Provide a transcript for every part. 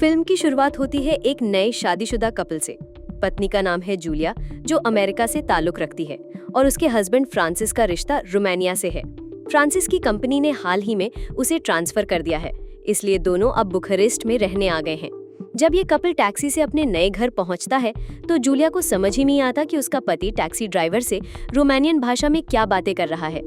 Film की शुरुआत होती है एक नए शादीशुदा कपल से। पत्नी का नाम है जूलिया, जो अमेरिका से ताल्लुक रखती है, और उसके हस्बैंड फ्रांसिस का रिश्ता रोमानिया से है। फ्रांसिस की कंपनी ने हाल ही में उसे ट्रांसफर कर दिया है, इसलिए दोनों अब बुखारेस्ट में रहने आ गए हैं। जब ये कपल टैक्सी से अपने नए घर पहुंचता है तो जूलिया को समझ ही नहीं आता कि उसका पति टैक्सी ड्राइवर से रोमानियन भाषा में क्या बातें कर रहा है।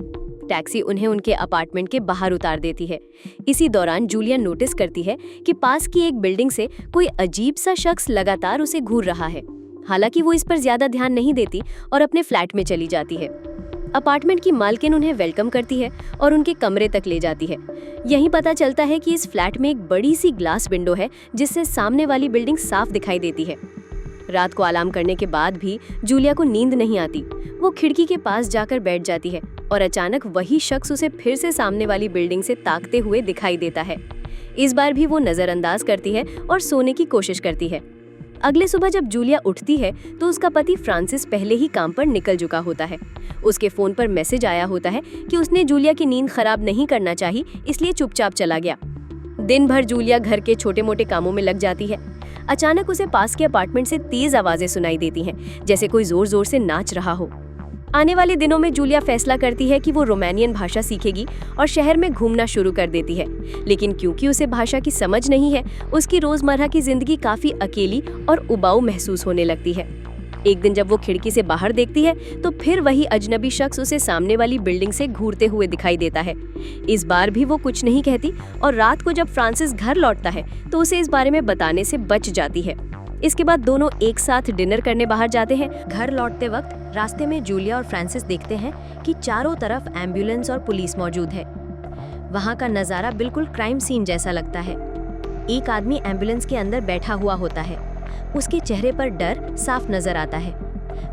टैक्सी उन्हें उनके अपार्टमेंट के बाहर उतार देती है। इसी दौरान जूलिया नोटिस करती है कि पास की एक बिल्डिंग से कोई अजीब सा शख्स लगातार उसे घूर रहा है। हालांकि वो इस पर ज्यादा ध्यान नहीं देती और अपने फ्लैट में चली जाती है। अपार्टमेंट की मालकिन उन्हें वेलकम करती है और उनके कमरे तक ले जाती है। यहीं पता चलता है कि इस फ्लैट में एक बड़ी सी ग्लास विंडो है, जिससे सामने वाली बिल्डिंग साफ दिखाई देती है। रात को अलार्म करने के बाद भी जूलिया को नींद नहीं आती। वो खिड़की के पास जाकर बैठ जाती है और अचानक वही शख्स उसे फिर से सामने वाली बिल्डिंग से ताकते हुए दिखाई देता है। इस बार भी वो नजरअंदाज करती है और सोने की कोशिश करती है। अगले सुबह जब जूलिया उठती है तो उसका पति फ्रांसिस पहले ही काम पर निकल चुका होता है। उसके फोन पर मैसेज आया होता है कि उसने जूलिया की नींद खराब नहीं करना चाहिए, इसलिए चुपचाप चला गया। दिन भर जूलिया घर के छोटे मोटे कामों में लग जाती है। अचानक उसे पास के अपार्टमेंट से तेज आवाजें सुनाई देती हैं, जैसे कोई जोर जोर से नाच रहा हो। आने वाले दिनों में जूलिया फैसला करती है कि वो रोमानियन भाषा सीखेगी और शहर में घूमना शुरू कर देती है। लेकिन क्योंकि उसे भाषा की समझ नहीं है, उसकी रोजमर्रा की जिंदगी काफी अकेली और उबाऊ महसूस होने लगती है। एक दिन जब वो खिड़की से बाहर देखती है तो फिर वही अजनबी शख्स उसे सामने वाली बिल्डिंग से घूरते हुए दिखाई देता है। इस बार भी वो कुछ नहीं कहती और रात को जब फ्रांसिस घर लौटता है तो उसे इस बारे में बताने से बच जाती है। इसके बाद दोनों एक साथ डिनर करने बाहर जाते हैं। घर लौटते वक्त रास्ते में जूलिया और फ्रांसिस देखते हैं कि चारों तरफ एम्बुलेंस और पुलिस मौजूद है। वहाँ का नज़ारा बिल्कुल क्राइम सीन जैसा लगता है। एक आदमी एम्बुलेंस के अंदर बैठा हुआ होता है। उसके चेहरे पर डर साफ नजर आता है।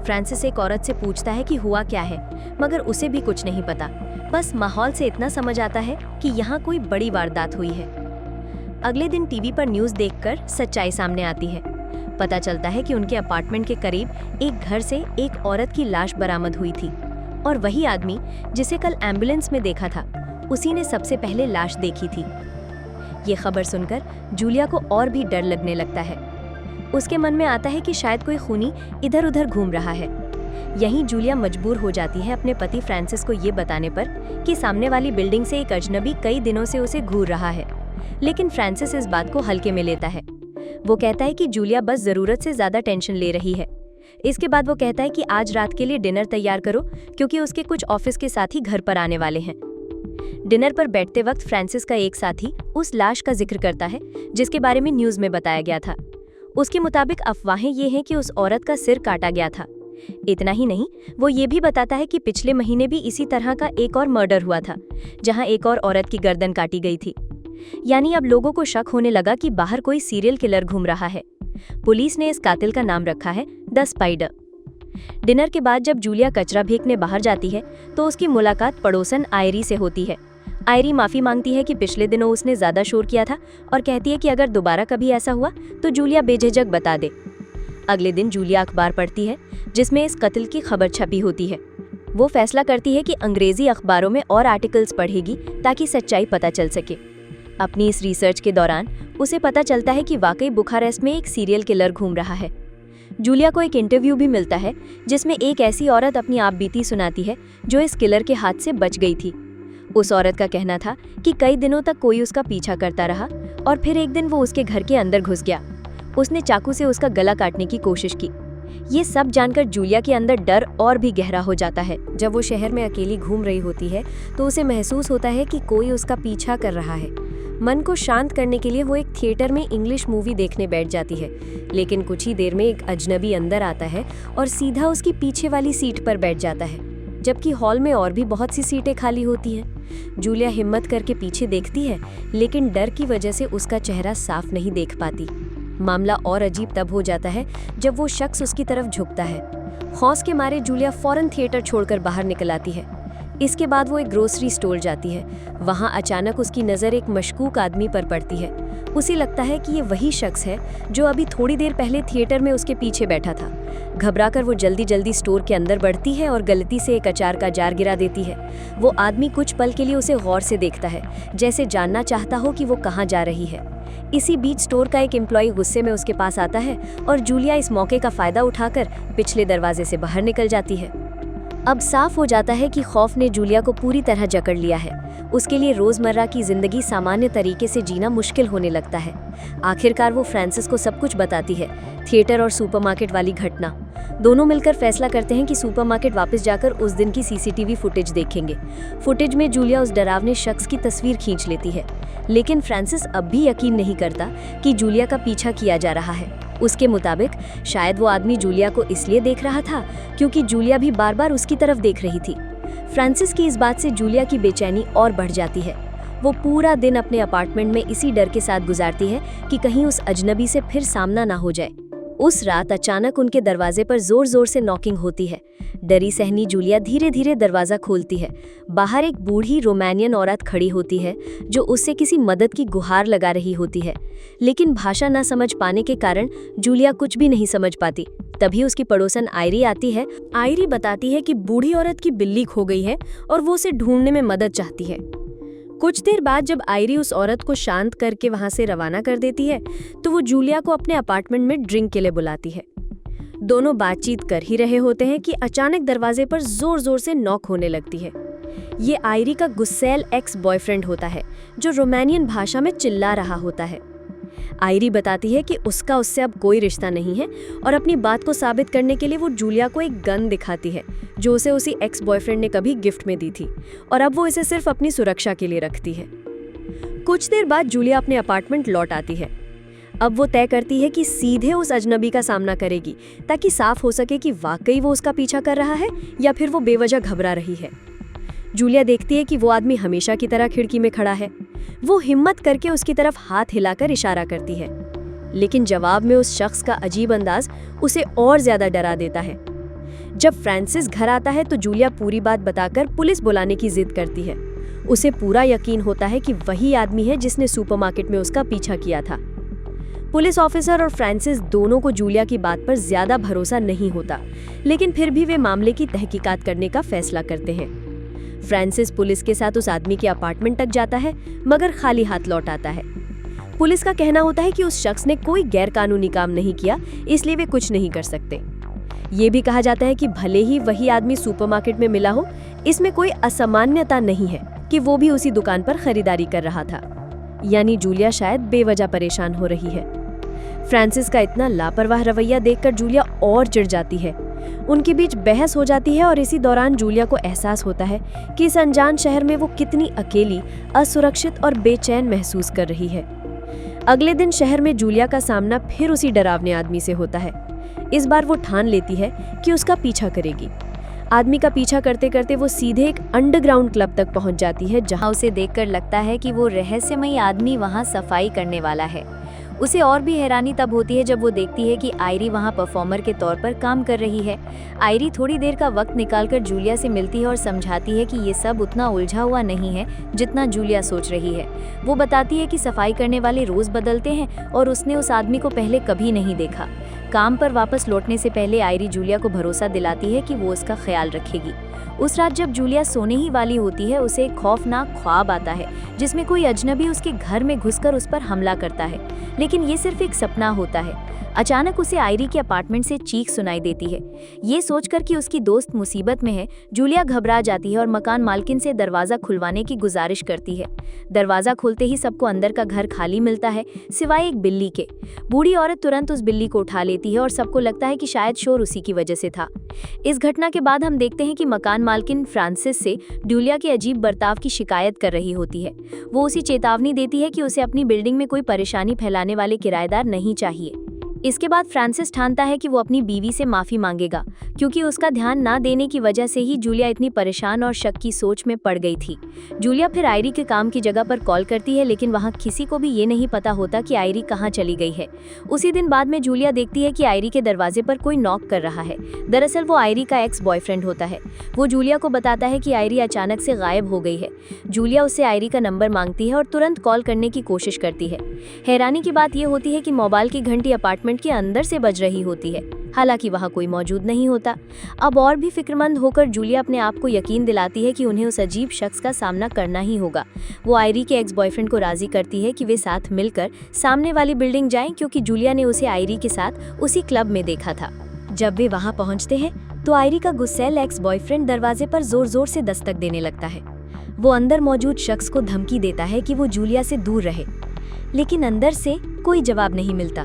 फ्रांसिस एक औरत से पूछता है कि हुआ क्या है, मगर उसे भी कुछ नहीं पता। बस माहौल से इतना समझ आता है कि यहाँ कोई बड़ी वारदात हुई है। अगले दिन टीवी पर न्यूज़ देखकर सच्चाई सामने आती है। पता चलता है कि उनके अपार्टमेंट के करीब एक घर से एक औरत की लाश बरामद हुई थी और वही आदमी जिसे कल एम्बुलेंस में देखा था, उसी ने सबसे पहले लाश देखी थी। ये खबर सुनकर जूलिया को और भी डर लगने लगता है। उसके मन में आता है कि शायद कोई खूनी इधर उधर घूम रहा है। यहीं जूलिया मजबूर हो जाती है अपने पति फ्रांसिस को ये बताने पर कि सामने वाली बिल्डिंग से एक अजनबी कई दिनों से उसे घूर रहा है। लेकिन फ्रांसिस इस बात को हल्के में लेता है। वो कहता है कि जूलिया बस जरूरत से ज्यादा टेंशन ले रही है। इसके बाद वो कहता है कि आज रात के लिए डिनर तैयार करो, क्योंकि उसके कुछ ऑफिस के साथी घर पर आने वाले हैं। डिनर पर बैठते वक्त फ्रांसिस का एक साथी उस लाश का जिक्र करता है जिसके बारे में न्यूज में बताया गया था। उसके मुताबिक अफवाहें ये हैं कि उस औरत का सिर काटा गया था। इतना ही नहीं, वो ये भी बताता है कि पिछले महीने भी इसी तरह का एक और मर्डर हुआ था, जहां एक और औरत की गर्दन काटी गई थी। यानी अब लोगों को शक होने लगा कि बाहर कोई सीरियल किलर घूम रहा है। पुलिस ने इस कातिल का नाम रखा है द स्पाइडर। डिनर के बाद जब जूलिया कचरा फेंकने बाहर जाती है तो उसकी मुलाकात पड़ोसन आयरी से होती है। आयरी माफी मांगती है कि पिछले दिनों उसने ज्यादा शोर किया था और कहती है कि अगर दोबारा कभी ऐसा हुआ तो जूलिया बेझिझक बता दे। अगले दिन जूलिया अखबार पढ़ती है जिसमें इस कत्ल की खबर छपी होती है। वो फैसला करती है कि अंग्रेजी अखबारों में और आर्टिकल्स पढ़ेगी ताकि सच्चाई पता चल सके। अपनी इस रिसर्च के दौरान उसे पता चलता है कि वाकई बुखारेस्ट में एक सीरियल किलर घूम रहा है। जूलिया को एक इंटरव्यू भी मिलता है जिसमें एक ऐसी औरत अपनी आपबीती सुनाती है जो इस किलर के हाथ से बच गई थी। उस औरत का कहना था कि कई दिनों तक कोई उसका पीछा करता रहा और फिर एक दिन वो उसके घर के अंदर घुस गया। उसने चाकू से उसका गला काटने की कोशिश की। ये सब जानकर जूलिया के अंदर डर और भी गहरा हो जाता है। जब वो शहर में अकेली घूम रही होती है तो उसे महसूस होता है कि कोई उसका पीछा कर रहा है। मन को शांत करने के लिए वो एक थिएटर में इंग्लिश मूवी देखने बैठ जाती है, लेकिन कुछ ही देर में एक अजनबी अंदर आता है और सीधा उसकी पीछे वाली सीट पर बैठ जाता है, जबकि हॉल में और भी बहुत सी सीटें खाली होती हैं। जूलिया हिम्मत करके पीछे देखती है, लेकिन डर की वजह से उसका चेहरा साफ नहीं देख पाती। मामला और अजीब तब हो जाता है जब वो शख्स उसकी तरफ झुकता है। खौफ के मारे जूलिया फौरन थिएटर छोड़कर बाहर निकल आती है। इसके बाद वो एक ग्रोसरी स्टोर जाती है। वहाँ अचानक उसकी नज़र एक मशकूक आदमी पर पड़ती है। उसे लगता है कि ये वही शख्स है जो अभी थोड़ी देर पहले थिएटर में उसके पीछे बैठा था। घबराकर वो जल्दी जल्दी स्टोर के अंदर बढ़ती है और गलती से एक अचार का जार गिरा देती है। वो आदमी कुछ पल के लिए उसे गौर से देखता है, जैसे जानना चाहता हो कि वो कहाँ जा रही है। इसी बीच स्टोर का एक एम्प्लॉय गुस्से में उसके पास आता है और जूलिया इस मौके का फायदा उठाकर पिछले दरवाजे से बाहर निकल जाती है। अब साफ हो जाता है कि खौफ ने जूलिया को पूरी तरह जकड़ लिया है। उसके लिए रोजमर्रा की जिंदगी सामान्य तरीके से जीना मुश्किल होने लगता है। आखिरकार वो फ्रांसिस को सब कुछ बताती है, थिएटर और सुपरमार्केट वाली घटना। दोनों मिलकर फैसला करते हैं कि सुपरमार्केट वापस जाकर उस दिन की सीसीटीवी फुटेज देखेंगे। फुटेज में जूलिया उस डरावने शख्स की तस्वीर खींच लेती है, लेकिन फ्रांसिस अब भी यकीन नहीं करता कि जूलिया का पीछा किया जा रहा है। उसके मुताबिक शायद वो आदमी जूलिया को इसलिए देख रहा था क्योंकि जूलिया भी बार बार उसकी तरफ देख रही थी। फ्रांसिस की इस बात से जूलिया की बेचैनी और बढ़ जाती है। वो पूरा दिन अपने अपार्टमेंट में इसी डर के साथ गुजारती है कि कहीं उस अजनबी से फिर सामना ना हो जाए। उस रात अचानक उनके दरवाजे पर जोर जोर से नॉकिंग होती है। डरी सहनी जूलिया धीरे धीरे दरवाजा खोलती है। बाहर एक बूढ़ी रोमानियन औरत खड़ी होती है जो उससे किसी मदद की गुहार लगा रही होती है, लेकिन भाषा न समझ पाने के कारण जूलिया कुछ भी नहीं समझ पाती। तभी उसकी पड़ोसन आयरी आती है। आयरी बताती है कि बूढ़ी औरत की बिल्ली खो गई है और वो उसे ढूंढने में मदद चाहती है। कुछ देर बाद जब आयरी उस औरत को शांत करके वहां से रवाना कर देती है तो वो जूलिया को अपने अपार्टमेंट में ड्रिंक के लिए बुलाती है। दोनों बातचीत कर ही रहे होते हैं कि अचानक दरवाजे पर जोर जोर से नॉक होने लगती है। ये आयरी का गुस्सैल एक्स बॉयफ्रेंड होता है जो रोमानियन भाषा में चिल्ला रहा होता है। आयरी बताती है कि उसका उससे अब कोई रिश्ता नहीं है और अपनी बात को साबित करने के लिए वो जूलिया को एक गन दिखाती है जो उसे उसी एक्स बॉयफ्रेंड ने कभी गिफ्ट में दी थी और अब वो इसे सिर्फ अपनी सुरक्षा के लिए रखती है। कुछ देर बाद जूलिया अपने अपार्टमेंट लौट आती है। अब वो तय करती है कि सीधे उस अजनबी का सामना करेगी ताकि साफ हो सके कि वाकई वो उसका पीछा कर रहा है या फिर वो बेवजह घबरा रही है। जूलिया देखती है कि वो आदमी हमेशा की तरह खिड़की में खड़ा है। वो हिम्मत करके उसकी तरफ हाथ हिलाकर इशारा करती है, लेकिन जवाब में उस शख्स का अजीब अंदाज उसे और ज्यादा डरा देता है। जब फ्रांसिस घर आता है तो जूलिया पूरी बात बताकर पुलिस बुलाने की जिद करती है। उसे पूरा यकीन होता है कि वही आदमी है जिसने सुपरमार्केट में उसका पीछा किया था। पुलिस ऑफिसर और फ्रांसिस दोनों को जूलिया की बात पर ज्यादा भरोसा नहीं होता, लेकिन फिर भी वे मामले की तहकीकात करने का फैसला करते हैं। फ्रांसिस पुलिस के साथ उस आदमी के अपार्टमेंट तक जाता है, मगर खाली हाथ लौट आता है। पुलिस का कहना होता है कि उस शख्स ने कोई गैरकानूनी काम नहीं किया, इसलिए वे कुछ नहीं कर सकते। ये भी कहा जाता है कि भले ही वही आदमी सुपरमार्केट में मिला हो, इसमें कोई असामान्यता नहीं है कि वो भी उसी दुकान पर खरीदारी कर रहा था। यानी जूलिया शायद बेवजह परेशान हो रही है। फ्रांसिस का इतना लापरवाह रवैया देखकर जूलिया और चिढ़ जाती है। उनके बीच बहस हो जाती है और इसी दौरान जूलिया को एहसास होता है कि इस अनजान शहर में वो कितनी अकेली, असुरक्षित और बेचैन महसूस कर रही है। अगले दिन शहर में जूलिया का सामना फिर उसी डरावने आदमी से होता है। इस बार वो ठान लेती है कि उसका पीछा करेगी। आदमी का पीछा करते करते वो सीधे एक अंडरग्राउंड क्लब तक पहुंच जाती है, जहां उसे देखकर लगता है कि वो रहस्यमयी आदमी वहां सफाई करने वाला है। उसे और भी हैरानी तब होती है जब वो देखती है कि आयरी वहाँ परफॉर्मर के तौर पर काम कर रही है। आयरी थोड़ी देर का वक्त निकालकर जूलिया से मिलती है और समझाती है कि ये सब उतना उलझा हुआ नहीं है जितना जूलिया सोच रही है। वो बताती है कि सफाई करने वाले रोज बदलते हैं और उसने उस आदमी को पहले कभी नहीं देखा। काम पर वापस लौटने से पहले आयरी जूलिया को भरोसा दिलाती है कि वो उसका ख्याल रखेगी। उस रात जब जूलिया सोने ही वाली होती है, उसे एक खौफनाक ख्वाब आता है जिसमें कोई अजनबी उसके घर में घुसकर उस पर हमला करता है, लेकिन ये सिर्फ एक सपना होता है। अचानक उसे आयरी के अपार्टमेंट से चीख सुनाई देती है। ये सोचकर कि उसकी दोस्त मुसीबत में है, जूलिया घबरा जाती है और मकान मालकिन से दरवाजा खुलवाने की गुजारिश करती है। दरवाजा खोलते ही सबको अंदर का घर खाली मिलता है, सिवाय एक बिल्ली के। बूढ़ी औरत तुरंत उस बिल्ली को उठा लेती है और सबको लगता है कि शायद शोर उसी की वजह से था। इस घटना के बाद हम देखते हैं कि मकान मालकिन फ्रांसिस से जूलिया के अजीब बर्ताव की शिकायत कर रही होती है। वो उसे चेतावनी देती है कि उसे अपनी बिल्डिंग में कोई परेशानी फैलाने वाले किराएदार नहीं चाहिए। इसके बाद फ्रांसिस ठानता है कि वो अपनी बीवी से माफी मांगेगा, क्योंकि उसका ध्यान ना देने की वजह से ही जूलिया इतनी परेशान और शक की सोच में पड़ गई थी। जूलिया फिर आयरी के काम की जगह पर कॉल करती है, लेकिन वहाँ किसी को भी ये नहीं पता होता कि आयरी कहाँ चली गई है। उसी दिन बाद में जूलिया देखती है कि आयरी के दरवाजे पर कोई नॉक कर रहा है। दरअसल वो आयरी का एक्स बॉयफ्रेंड होता है। वो जूलिया को बताता है कि आयरी अचानक से गायब हो गई है। जूलिया उससे आयरी का नंबर मांगती है और तुरंत कॉल करने की कोशिश करती है। हैरानी की बात यह होती है कि मोबाइल की घंटी अपार्टमेंट के अंदर से बज रही होती है, हालांकि वहां कोई मौजूद नहीं होता। अब और भी फिक्रमंद होकर जूलिया अपने आप को यकीन दिलाती है कि उन्हें उस अजीब शख्स का सामना करना ही होगा। वो आयरी के एक्स बॉयफ्रेंड को राजी करती है कि वे साथ मिलकर सामने वाली बिल्डिंग जाएं, क्योंकि जूलिया ने उसे आयरी के साथ उसी क्लब में देखा था। जब वे वहां पहुंचते हैं तो आयरी का गुस्सैल एक्स बॉयफ्रेंड दरवाजे पर जोर जोर से दस्तक देने लगता है। वो अंदर मौजूद शख्स को धमकी देता है कि वो जूलिया से दूर रहे, लेकिन अंदर से कोई जवाब नहीं मिलता।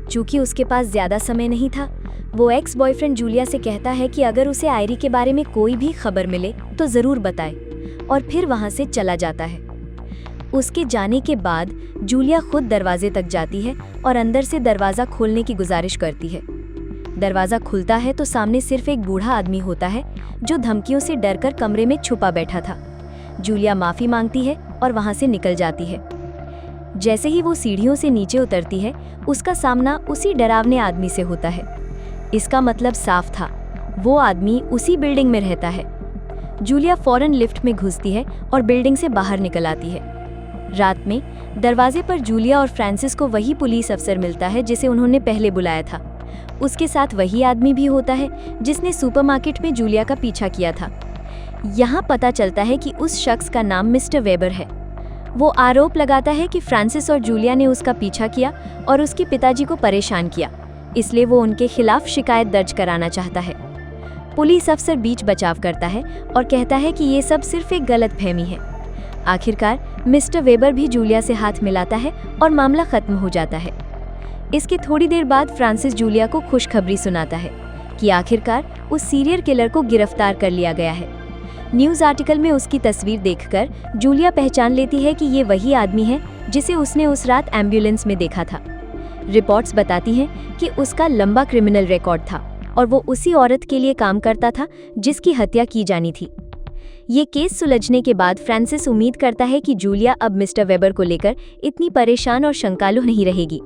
चूंकि उसके पास ज्यादा समय नहीं था, वो एक्स बॉयफ्रेंड जूलिया से कहता है कि अगर उसे आयरी के बारे में कोई भी खबर मिले तो जरूर बताए, और फिर वहां से चला जाता है। उसके जाने के बाद जूलिया खुद दरवाजे तक जाती है और अंदर से दरवाजा खोलने की गुजारिश करती है। दरवाजा खुलता है तो सामने सिर्फ एक बूढ़ा आदमी होता है, जो धमकियों से डरकर कमरे में छुपा बैठा था। जूलिया माफी मांगती है और वहां से निकल जाती है। जैसे ही वो सीढ़ियों से नीचे उतरती है, उसका सामना उसी डरावने आदमी से होता है। इसका मतलब साफ था, वो आदमी उसी बिल्डिंग में रहता है। जूलिया फौरन लिफ्ट में घुसती है और बिल्डिंग से बाहर निकल आती है। रात में दरवाजे पर जूलिया और फ्रांसिस को वही पुलिस अफसर मिलता है जिसे उन्होंने पहले बुलाया था। उसके साथ वही आदमी भी होता है जिसने सुपरमार्केट में जूलिया का पीछा किया था। यहाँ पता चलता है कि उस शख्स का नाम मिस्टर वेबर है। वो आरोप लगाता है कि फ्रांसिस और जूलिया ने उसका पीछा किया और उसके पिताजी को परेशान किया, इसलिए वो उनके खिलाफ शिकायत दर्ज कराना चाहता है। पुलिस अफसर बीच बचाव करता है और कहता है कि ये सब सिर्फ एक गलतफहमी है। आखिरकार मिस्टर वेबर भी जूलिया से हाथ मिलाता है और मामला खत्म हो जाता है। इसके थोड़ी देर बाद फ्रांसिस जूलिया को खुशखबरी सुनाता है कि आखिरकार उस सीरियल किलर को गिरफ्तार कर लिया गया है। न्यूज़ आर्टिकल में उसकी तस्वीर देखकर जूलिया पहचान लेती है कि ये वही आदमी है जिसे उसने उस रात एम्बुलेंस में देखा था। रिपोर्ट्स बताती हैं कि उसका लंबा क्रिमिनल रिकॉर्ड था और वो उसी औरत के लिए काम करता था जिसकी हत्या की जानी थी। ये केस सुलझने के बाद फ्रांसिस उम्मीद करता है कि जूलिया अब मिस्टर वेबर को लेकर इतनी परेशान और शंकालु नहीं रहेगी।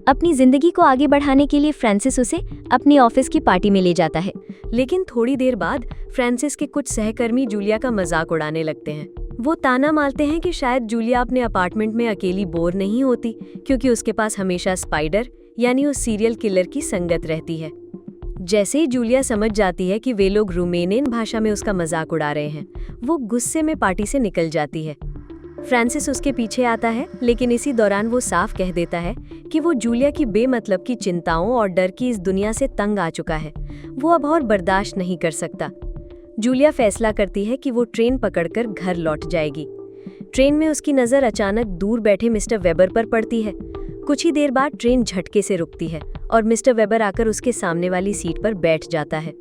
अपनी जिंदगी को आगे बढ़ाने के लिए फ्रांसिस उसे अपनी ऑफिस की पार्टी में ले जाता है, लेकिन थोड़ी देर बाद फ्रांसिस के कुछ सहकर्मी जूलिया का मजाक उड़ाने लगते हैं। वो ताना मारते हैं कि शायद जूलिया अपने अपार्टमेंट में अकेली बोर नहीं होती, क्योंकि उसके पास हमेशा स्पाइडर यानी उस सीरियल किलर की संगत रहती है। जैसे ही जूलिया समझ जाती है कि वे लोग रोमानियन भाषा में उसका मजाक उड़ा रहे हैं, वो गुस्से में पार्टी से निकल जाती है। फ्रांसिस उसके पीछे आता है, लेकिन इसी दौरान वो साफ कह देता है कि वो जूलिया की बेमतलब की चिंताओं और डर की इस दुनिया से तंग आ चुका है। वो अब और बर्दाश्त नहीं कर सकता। जूलिया फैसला करती है कि वो ट्रेन पकड़कर घर लौट जाएगी। ट्रेन में उसकी नज़र अचानक दूर बैठे मिस्टर वेबर पर पड़ती है। कुछ ही देर बाद ट्रेन झटके से रुकती है और मिस्टर वेबर आकर उसके सामने वाली सीट पर बैठ जाता है।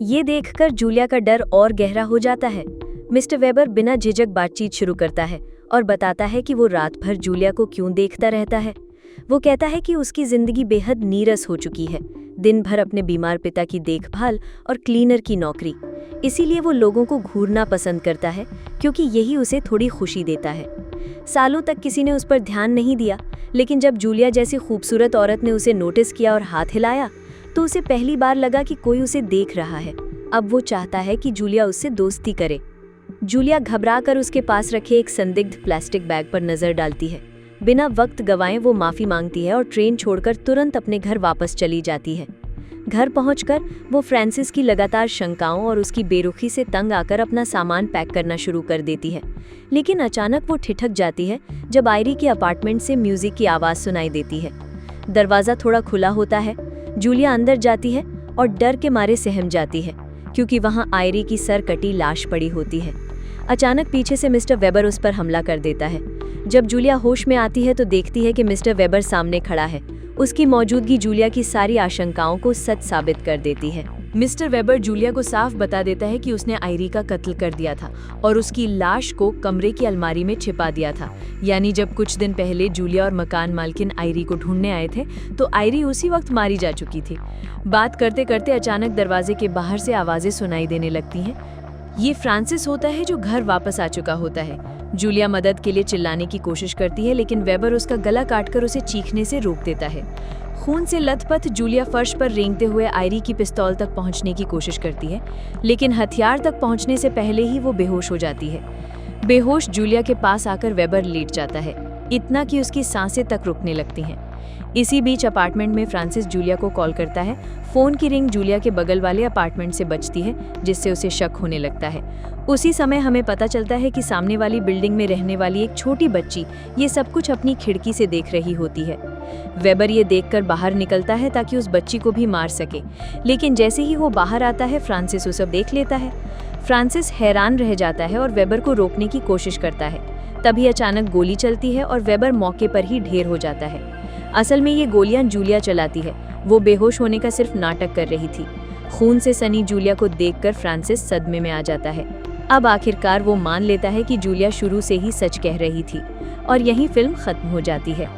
ये देखकर जूलिया का डर और गहरा हो जाता है। मिस्टर वेबर बिना झिझक बातचीत शुरू करता है और बताता है कि वो रात भर जूलिया को क्यों देखता रहता है। वो कहता है कि उसकी जिंदगी बेहद नीरस हो चुकी है, दिन भर अपने बीमार पिता की देखभाल और क्लीनर की नौकरी। इसीलिए वो लोगों को घूरना पसंद करता है, क्योंकि यही उसे थोड़ी खुशी देता है। सालों तक किसी ने उस पर ध्यान नहीं दिया, लेकिन जब जूलिया जैसी खूबसूरत औरत ने उसे नोटिस किया और हाथ हिलाया, तो उसे पहली बार लगा कि कोई उसे देख रहा है। अब वो चाहता है कि जूलिया उससे दोस्ती करे। जूलिया घबराकर उसके पास रखे एक संदिग्ध प्लास्टिक बैग पर नजर डालती है। बिना वक्त गंवाए वो माफी मांगती है और ट्रेन छोड़कर तुरंत अपने घर वापस चली जाती है। घर पहुंचकर वो फ्रांसिस की लगातार शंकाओं और उसकी बेरुखी से तंग आकर अपना सामान पैक करना शुरू कर देती है। लेकिन अचानक वो ठिठक जाती है जब आयरी के अपार्टमेंट से म्यूजिक की आवाज़ सुनाई देती है। दरवाज़ा थोड़ा खुला होता है। जूलिया अंदर जाती है और डर के मारे सहम जाती है, क्योंकि वहाँ आयरी की सर कटी लाश पड़ी होती है। अचानक पीछे से मिस्टर वेबर उस पर हमला कर देता है। जब जूलिया होश में आती है तो देखती है कि मिस्टर वेबर सामने खड़ा है। उसकी मौजूदगी जूलिया की सारी आशंकाओं को सच साबित कर देती है। मिस्टर वेबर जूलिया को साफ बता देता है कि उसने आयरी का कत्ल कर दिया था और उसकी लाश को कमरे की अलमारी में छिपा दिया था। यानी जब कुछ दिन पहले जूलिया और मकान मालकिन आयरी को ढूंढने आए थे तो आयरी उसी वक्त मारी जा चुकी थी। बात करते करते अचानक दरवाजे के बाहर से आवाजें सुनाई देने लगती हैं। ये फ्रांसिस होता है जो घर वापस आ चुका होता है। जूलिया मदद के लिए चिल्लाने की कोशिश करती है लेकिन वेबर उसका गला काटकर उसे चीखने से रोक देता है। खून से लथपथ जूलिया फर्श पर रेंगते हुए आयरी की पिस्तौल तक पहुंचने की कोशिश करती है, लेकिन हथियार तक पहुंचने से पहले ही वो बेहोश हो जाती है। बेहोश जूलिया के पास आकर वेबर लेट जाता है, इतना कि उसकी सांसें तक रुकने लगती हैं। इसी बीच अपार्टमेंट में फ्रांसिस जूलिया को कॉल करता है। फोन की रिंग जूलिया के बगल वाले अपार्टमेंट से बजती है, जिससे उसे शक होने लगता है। उसी समय हमें पता चलता है कि सामने वाली बिल्डिंग में रहने वाली एक छोटी बच्ची ये सब कुछ अपनी खिड़की से देख रही होती है। वेबर ये देखकर बाहर निकलता है ताकि उस बच्ची को भी मार सके, लेकिन जैसे ही वो बाहर आता है फ्रांसिस उसे देख लेता है। फ्रांसिस हैरान रह जाता है और वेबर को रोकने की कोशिश करता है। तभी अचानक गोली चलती है और वेबर मौके पर ही ढेर हो जाता है। असल में ये गोलियां जूलिया चलाती है, वो बेहोश होने का सिर्फ नाटक कर रही थी। खून से सनी जूलिया को देखकर फ्रांसिस सदमे में आ जाता है। अब आखिरकार वो मान लेता है कि जूलिया शुरू से ही सच कह रही थी और यहीं फिल्म खत्म हो जाती है।